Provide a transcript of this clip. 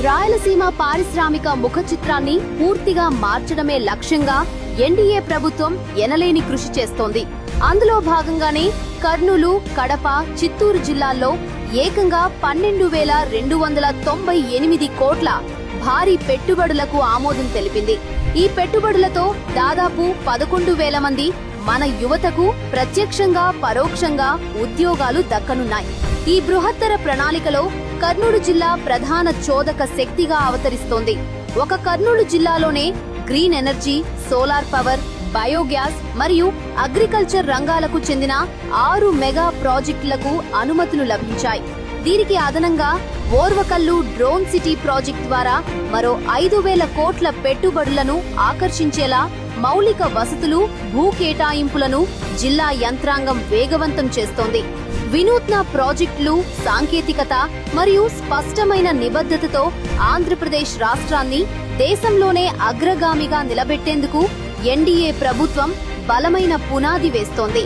రాయలసీమ పారిశ్రామిక ముఖ చిత్రాన్ని పూర్తిగా మార్చడమే లక్ష్యంగా ఎన్డీఏ ప్రభుత్వం ఎనలేని కృషి చేస్తోంది. అందులో భాగంగానే కర్నూలు, కడప, చిత్తూరు జిల్లాల్లో ఏకంగా 12,298 కోట్ల భారీ పెట్టుబడులకు ఆమోదం తెలిపింది. ఈ పెట్టుబడులతో దాదాపు 11,000 మంది మన యువతకు ప్రత్యక్షంగా పరోక్షంగా ఉద్యోగాలు దక్కనున్నాయి. ఈ బృహత్తర ప్రణాళికలో కర్నూలు జిల్లా ప్రధాన చోదక శక్తిగా అవతరిస్తోంది. ఒక కర్నూలు జిల్లాలోనే green energy, solar power, biogas మరియు అగ్రికల్చర్ రంగాలకు చెందిన 6 మెగా ప్రాజెక్టులకు అనుమతులు లభించాయి. దీనికి అదనంగా ఓర్వకల్లు డ్రోన్ సిటీ ప్రాజెక్ట్ ద్వారా మరో 5,000 కోట్ల పెట్టుబడులను ఆకర్షించేలా మౌలిక వసతులు, భూ కేటాయింపులను జిల్లా యంత్రాంగం వేగవంతం చేస్తోంది. వినూత్న ప్రాజెక్టులు, సాంకేతికత మరియు స్పష్టమైన నిబద్ధతతో ఆంధ్రప్రదేశ్ రాష్ట్రాన్ని దేశంలోనే అగ్రగామిగా నిలబెట్టేందుకు ఎన్డీఏ ప్రభుత్వం బలమైన పునాది వేస్తోంది.